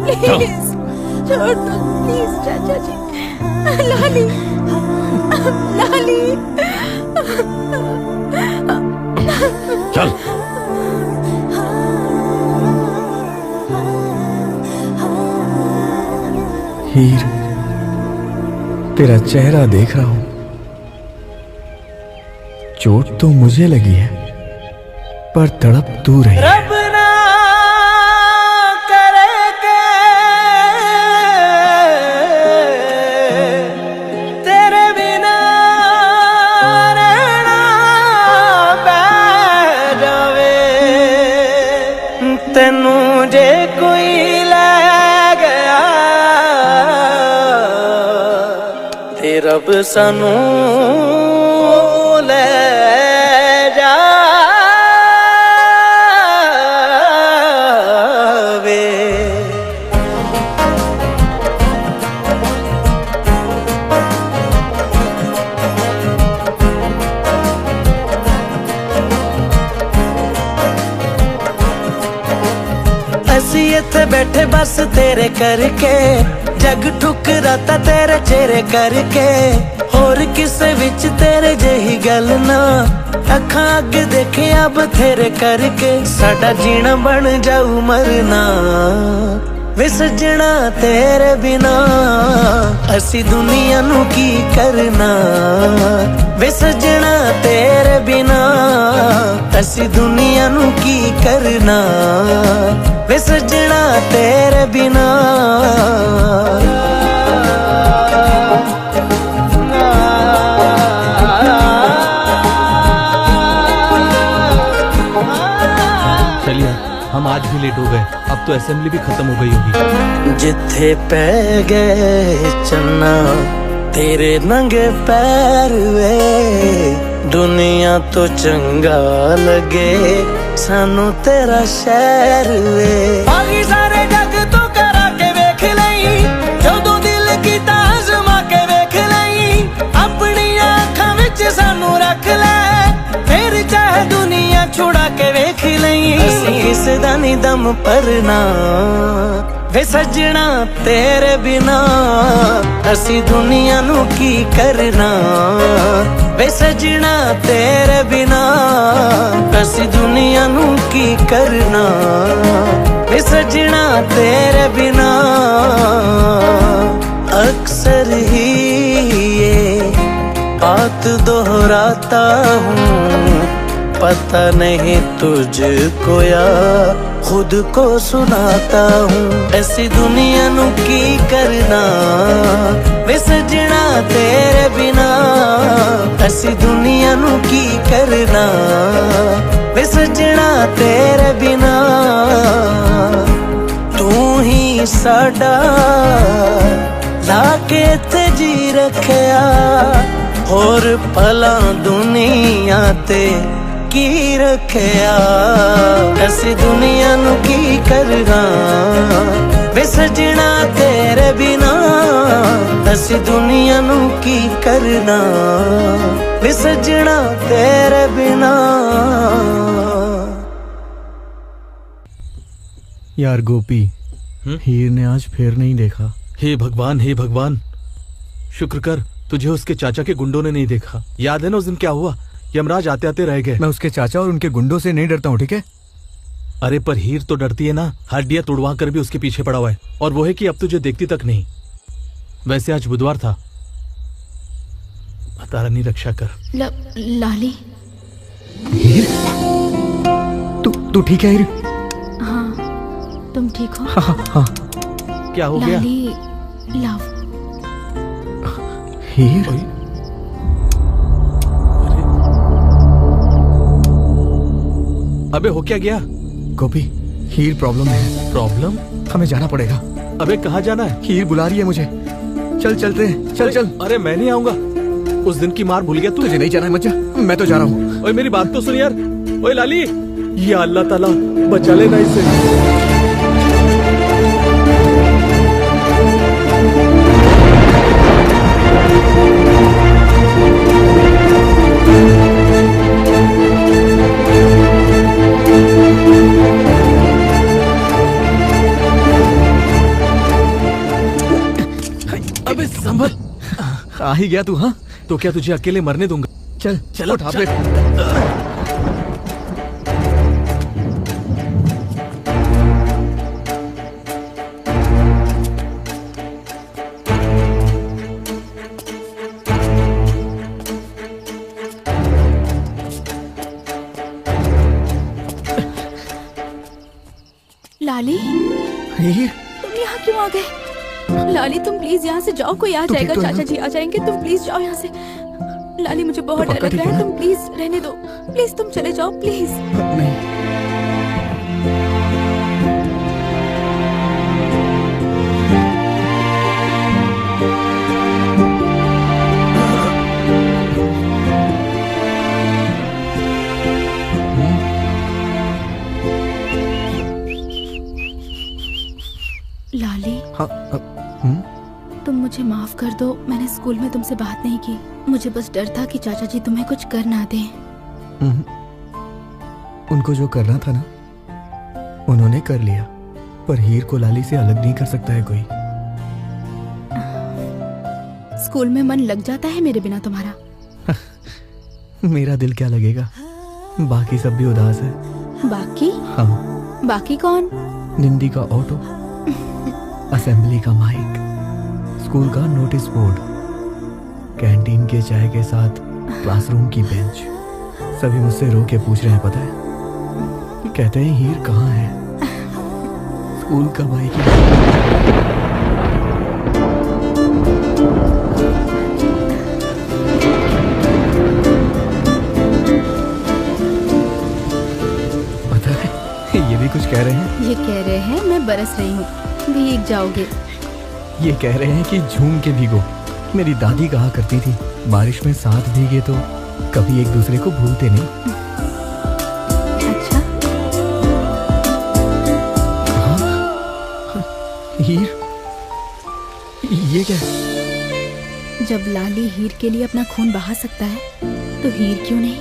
Please छोड़ दो please चाचा जी। लाली लाली चल। हीर, तेरा चेहरा देख रहा हूं। चोट तो मुझे लगी है, पर तड़प तू रही। रब ना करे के तेरे बिना रहना पै जावे। तेनू जे कोई ले गया ते रब सानू ले इत्थे बैठे बस तेरे करके, जग ठुकराता तेरे चेहरे करके। होर किसे विच तेरे जेही गल ना, अखां अग देखे अब तेरे करके। साडा जीना बन जाऊ मरना वे सजना तेरे बिना। असी दुनिया नू की करना वे सजना तेरे बिना। असी दुनिया नू की करना वे सजना तेरे बिना। चलिए हम आज भी लेट हो गए, अब तो असेंबली भी खत्म हो गई होगी। जिथे पै गए चन्ना तेरे नंगे पैर वे, दुनिया तो चंगा लगे सानू तेरा शहर वे। बाकी सारे जग तो करा के वेख लई, जदों दिल कीता आजमा के वेख लई। अपनी आँखां विच सानू रख ले, फिर चाहे दुनिया छुड़ा के वेख लई। असीं इस दा नी दम भरना वे सजना तेरे बिना। असी दुनिया नू की करना वे सजना तेरे बिना। असी दुनिया नू की करना वे सजना तेरे बिना। अक्सर ही ये बात दोहराता हूँ, पता नहीं तुझको या खुद को सुनाता हूँ। ऐसी दुनिया नू की करना वे सजना तेरे बिना। ऐसी दुनिया नू की करना वे सजना तेरे बिना। तू ही साडा लाके ते जी रखया, होर भला दुनिया ते की रखया। ऐसी दुनिया नू की करना वे सजना तेरे बिना। ऐसी दुनिया नू की करना वे सजना तेरे बिना। यार गोपी, हीर ने आज फिर नहीं देखा। हे भगवान, हे भगवान, शुक्र कर तुझे उसके चाचा के गुंडों ने नहीं देखा। याद है ना उस दिन क्या हुआ? यमराज आते आते रह गए। मैं उसके चाचा और उनके गुंडों से नहीं डरता हूँ, ठीक है? अरे पर हीर तो डरती है ना, हड्डियां तुड़वा कर भी उसके पीछे पड़ा हुआ है। और वो है कि अब तुझे देखती तक नहीं। वैसे आज बुधवार था, माता रानी रक्षा कर। लाली हीर, तू ठीक है हीर? हाँ, तुम ठीक हो? हाँ। क्या हो गया? लाली लव। हीर, अबे हो क्या गया? गोपी, हीर प्रॉब्लम है। प्रॉब्लम? हमें जाना पड़ेगा। अबे कहाँ जाना है? हीर बुला रही है मुझे। चलते हैं, चल। अरे मैं नहीं आऊंगा। उस दिन की मार भूल गया तू? तुझे नहीं जाना है, मत जा। मैं तो जा रहा हूँ। ओए मेरी बात तो सुन यार। ओए लाली, या अल्लाह ताला बचा लेना इसे। आ ही गया तू? हाँ, तो क्या तुझे अकेले मरने दूंगा? चल चलो उठा चल। लाली, हीर, तुम यहाँ क्यों आ गए? लाली तुम प्लीज यहाँ से जाओ, कोई आ तू ठीक जाएगा, तो है चाचा ना? जी आ जाएंगे, तुम प्लीज जाओ यहाँ से। लाली मुझे बहुत तो डर पक्का लग ठीक रहा है है, ना? तुम प्लीज रहने दो, प्लीज तुम चले जाओ प्लीज। नहीं, लाली, हाँ, तुम मुझे माफ कर दो, मैंने स्कूल में तुमसे बात नहीं की। मुझे बस डर था कि चाचा जी तुम्हें कुछ कर ना दें। उनको जो करना था ना, उन्होंने कर लिया। पर हीर को लाली से अलग नहीं कर सकता है कोई। स्कूल में मन लग जाता है मेरे बिना तुम्हारा? मेरा दिल क्या लगेगा, बाकी सब भी उदास है। बाकी? हाँ, बाकी कौन? निंदी का ऑटो, असेंबली का माइक, स्कूल का नोटिस बोर्ड, कैंटीन के चाय के साथ क्लासरूम की बेंच। सभी मुझसे रो के पूछ रहे हैं, पता है? कहते हैं हीर कहाँ है, स्कूल कब आएगी। पता है, ये भी कुछ कह रहे हैं। ये कह रहे हैं मैं बरस रही हूँ, भीग जाओगे। ये कह रहे हैं कि झूम के भीगो। मेरी दादी कहा करती थी, बारिश में साथ भीगे तो कभी एक दूसरे को भूलते नहीं। अच्छा, हीर, ये क्या? जब लाली हीर के लिए अपना खून बहा सकता है तो हीर क्यों नहीं?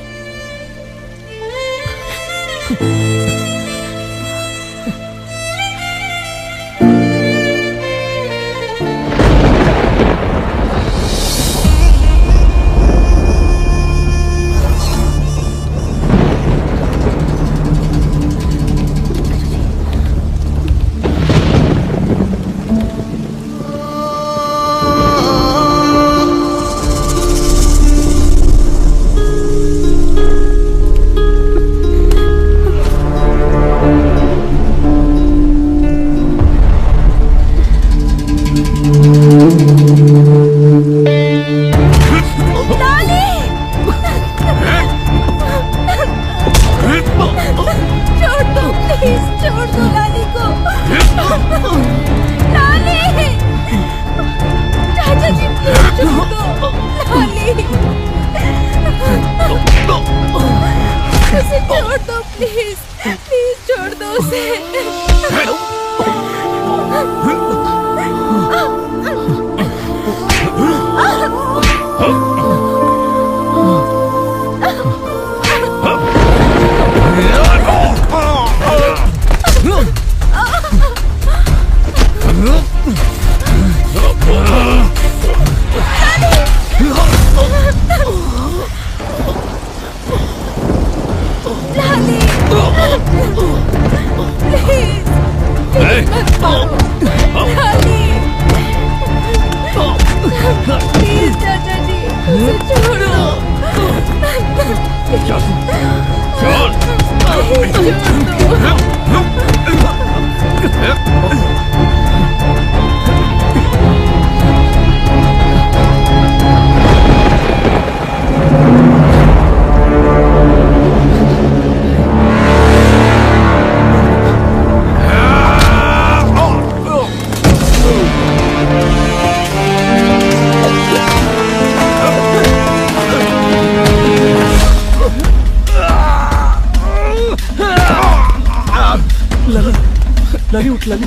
लाली उठ, लाली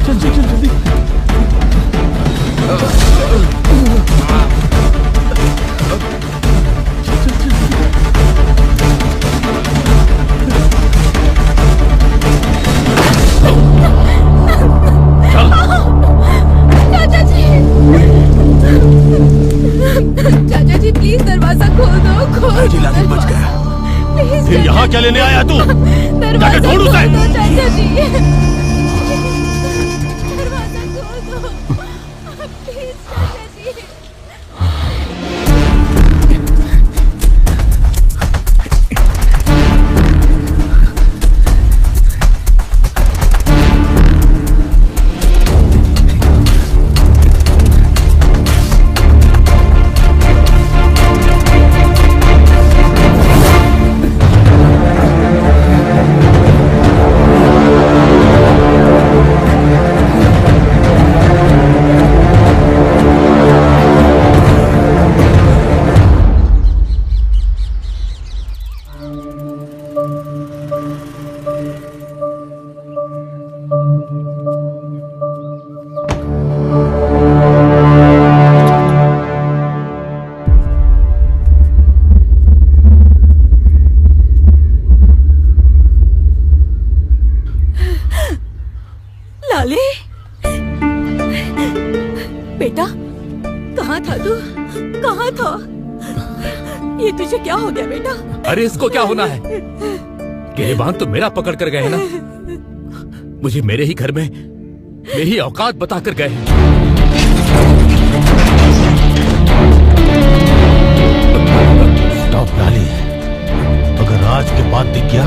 चल चल चल जल्दी। आखिर यहाँ क्या लेने आया तू? जाके ढूंढ उसे। चाचा जी, दरवाजा खोल दो प्लीज चाचा जी। लाले, बेटा कहाँ था तू? कहाँ था? ये तुझे क्या हो गया बेटा? अरे इसको क्या होना है? गिरेबान तो मेरा पकड़ कर गए हैं ना। मुझे मेरे ही घर में मेरी औकात बता कर गए हैं। स्टॉप लाली, अगर आज के बाद दिख गया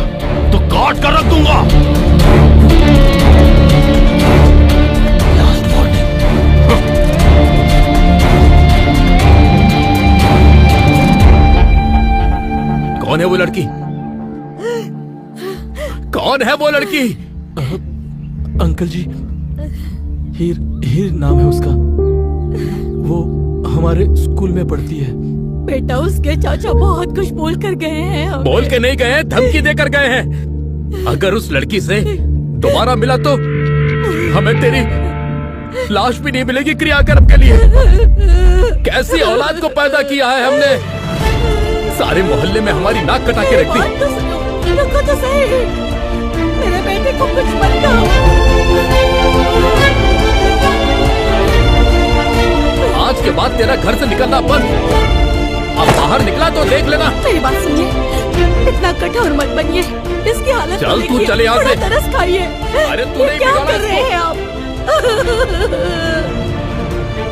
तो काट कर रख दूंगा। Last warning. कौन है वो लड़की? कौन है वो लड़की? अंकल जी, हीर हीर नाम है उसका। वो हमारे स्कूल में पढ़ती है। बेटा उसके चाचा बहुत कुछ बोल कर गए हैं हमें। बोल के नहीं गए हैं, धमकी देकर गए हैं। अगर उस लड़की से दोबारा मिला तो हमें तेरी लाश भी नहीं मिलेगी क्रियाकर्म के लिए। कैसी औलाद को पैदा किया है हमने। सारे मोहल्ले में हमारी नाक कटा के रख दी। रुको तो सही, मेरे बेटे को कुछ मत कहो। आज के बाद तेरा घर से निकलना बंद। अब बाहर निकला तो देख लेना। मेरी बात सुनिए, इतना कठोर मत बनिए। इसकी हालत चल को तू देखिए, चले यहाँ से। थोड़ा तरस खाइए। अरे तू नहीं क्या बिगाड़ा कर रहे हैं आप?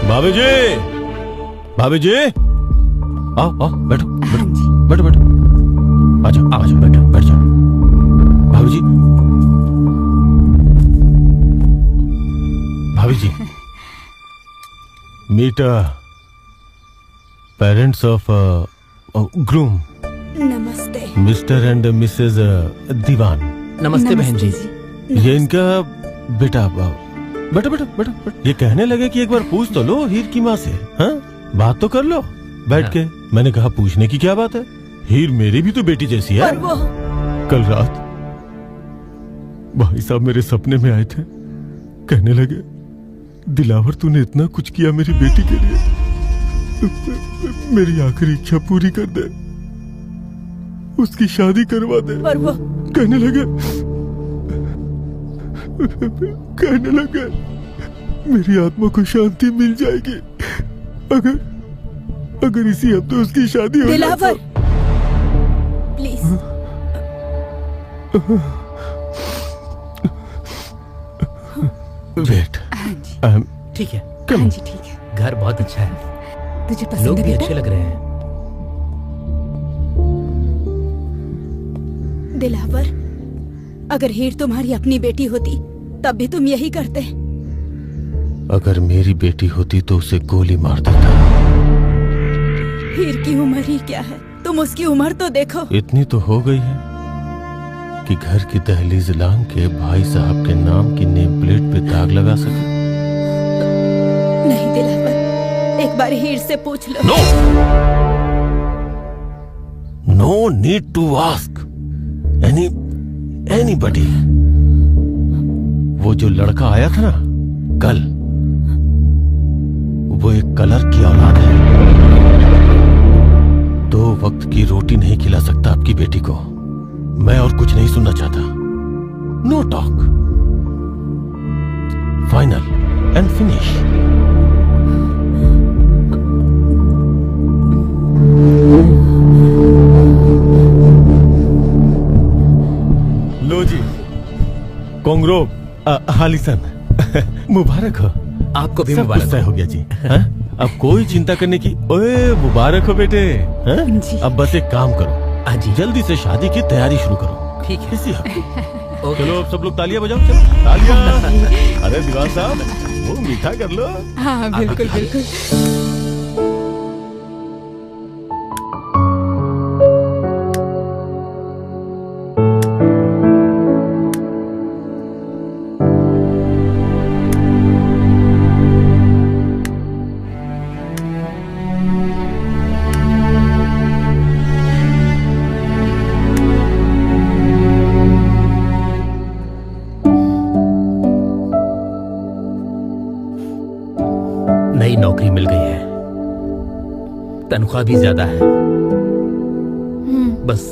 भाभी जी, भाभी जी, आओ आओ, बैठो बैठो बैठो बैठो। आजा आजा, बैठो बैठ जाओ। भाभी जी, भाभी जी, मीट पेरेंट्स ऑफ ग्रूम, नमस्ते। मिस्टर एंड मिसेज दीवान। नमस्ते बहन जी। ये इनका बेटा। बैठो बैठो बैठो बैठो। ये कहने लगे कि एक बार पूछ तो लो हीर की माँ से। हाँ, बात तो कर लो बैठ के। मैंने कहा पूछने की क्या बात है, हीर मेरी भी तो बेटी जैसी है। वो कल रात भाई साहब मेरे सपने में आए थे, कहने लगे दिलावर तूने इतना कुछ किया मेरी बेटी के लिए, मेरी आखिरी इच्छा पूरी कर दे, उसकी शादी करवा दे। कहने लगे मेरी आत्मा को शांति मिल जाएगी अगर इसी हफ्ते उसकी शादी हो जाए तो। प्लीज। वेट, ठीक है। हाँ जी ठीक है। घर बहुत अच्छा है, तुझे पसंद लोग है भी बेटा? अच्छे लग रहे हैं। दिलावर, अगर हीर तुम्हारी अपनी बेटी होती तब भी तुम यही करते। अगर मेरी बेटी होती तो उसे गोली मार देता। हीर की उम्र ही क्या है, तुम उसकी उम्र तो देखो। इतनी तो हो गई है कि घर की दहलीज लांग के भाई साहब के नाम की नेम प्लेट पे दाग लगा सके। नहीं दिलावर, एक बार हीर से पूछ लो। No need to ask anybody. वो जो लड़का आया था ना कल, वो एक कलर की औलाद है। 2 वक्त की रोटी नहीं खिला सकता आपकी बेटी को। मैं और कुछ नहीं सुनना चाहता। No talk, final and finish. लो जी, कांग्रो हालिसन मुबारक हो। आपको भी सब मुबारक गुस्सा हो गया जी। हाँ? अब कोई चिंता करने की। ओए मुबारक हो बेटे। हाँ? अब बस एक काम करो, हाँ जी, जल्दी से शादी की तैयारी शुरू करो। ठीक है। इसी हफ्ते। चलो अब सब लोग तालियां बजाओ, चलो तालियां। अरे दीवान साहब, वो मीठा कर लो। हाँ बिल्कुल बिल्कुल। नई नौकरी मिल गई है, तनख्वाह भी ज्यादा है। बस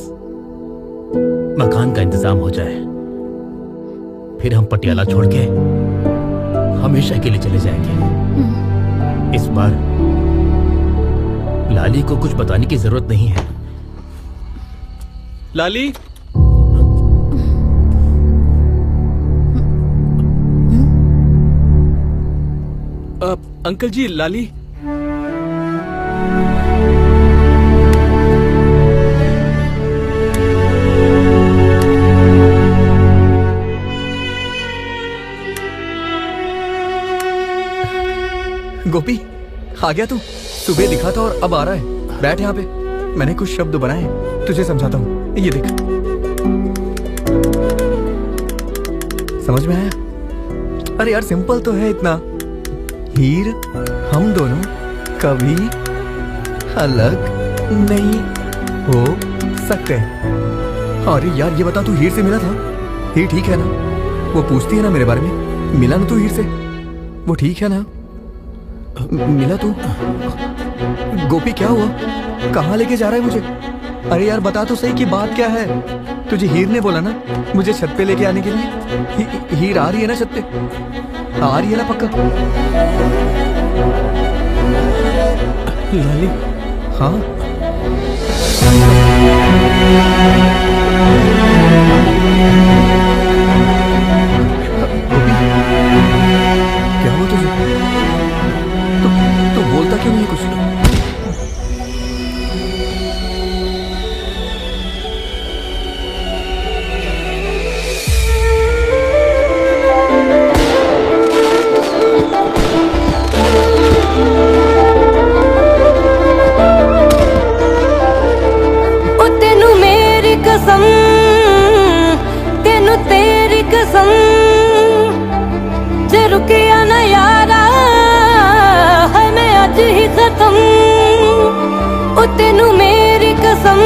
मकान का इंतजाम हो जाए, फिर हम पटियाला छोड़ के हमेशा के लिए चले जाएंगे। इस बार लाली को कुछ बताने की जरूरत नहीं है। लाली, अंकल जी, लाली। गोपी, आ गया तू? सुबह दिखा था और अब आ रहा है। बैठ यहाँ पे, मैंने कुछ शब्द बनाए, तुझे समझाता हूँ। ये देख, समझ में आया? अरे यार सिंपल तो है इतना। हीर, हम दोनों कभी अलग नहीं हो सकते। अरे यार ये बता, तू हीर से मिला था? हीर ठीक है ना? वो पूछती है ना मेरे बारे में। मिला ना तू हीर से? वो ठीक है ना? मिला तू? गोपी क्या हुआ? कहाँ लेके जा रहा है मुझे? अरे यार बता तो सही कि बात क्या है? तुझे हीर ने बोला ना मुझे छत पे लेके आने के लिए? हीर आ रही है ना छत पे? आ रही है ना पक्का? लाली, हाँ क्या हुआ तुझे? तो बोलता क्यों नहीं कुछ? तेनू तेरी कसम, जे रुकिया ना यारा है मैं अज ही खत्म। ओ तेनू मेरी कसम,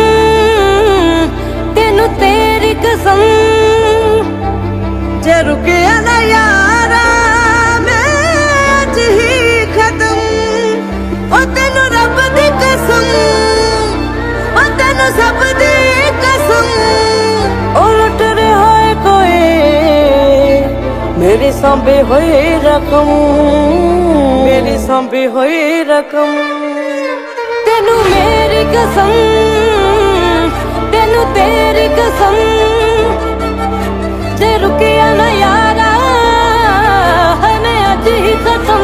तेनू तेरी कसम, जे रुकिया ना यारा मैं अज ही खत्म। ओ तेनू रब दी कसम, ओ तेनू सब दी कसम। मेरी सांभे होए रकम, मेरी सांभे होए रकम। तेनू मेरी कसम, तेनू तेरी कसम, जे रुकिया ना यारा है मैं अज ही खत्म।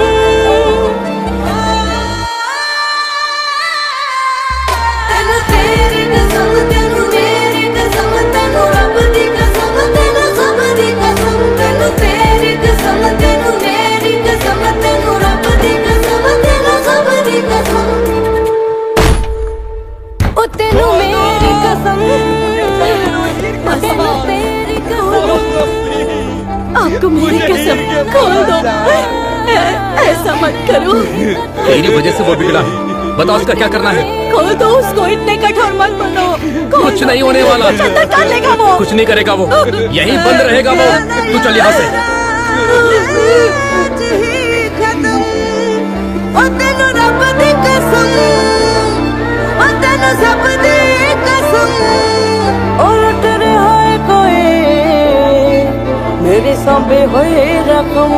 तेनू तेरी कसम, तेनू मेरी कसम, तेनू रब दी कसम, तेनू सब दी कसम। तेनू तेरी कसम, तेनू मेरी कसम, तेनू रब दी कसम, तेनू सब दी कसम। ओ तेनू मेरी कसम, तेनू तेरी कसम। आपको मेरी कसम खोल दो, ऐसा मत करो। तेरी वजह से वो बिगड़ा है, बताओ उसका क्या करना है? खोल दो उसको, इतने कठोर मत बनो। कुछ नहीं होने वाला, कर लेगा वो। कुछ नहीं करेगा वो, यहीं बंद रहेगा वो। तू चल यहाँ से। ओ तेनू रब दी कसम, ओ तेनू सब दी कसम। ओ लुट रहा है कोई मेरी सांभे होए रकम,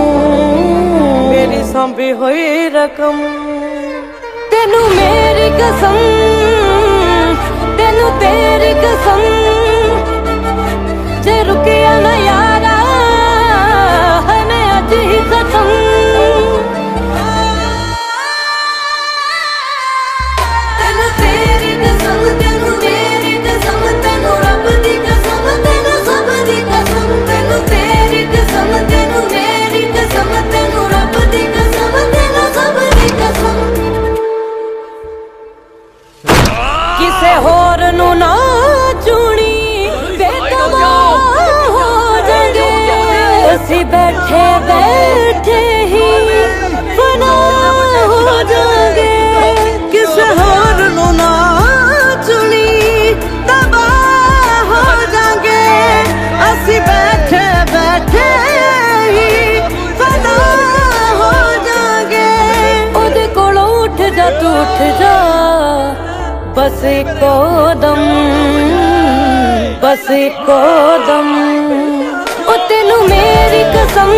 मेरी सांभे होए रकम। तेनू मेरी कसम, तेनू तेरी कसम, जे रुकिया ਅਸੀਂ बैठे बैठे ही फना हो जाएंगे किसे होर नू ना चुनी तबाह हो जाएंगे ਅਸੀਂ बैठे बैठे ही फना हो जाएंगे ओदे कोलों उठ जा तू उठ जा बस एको दम बस एको दम ओ तेनू मेरी कसम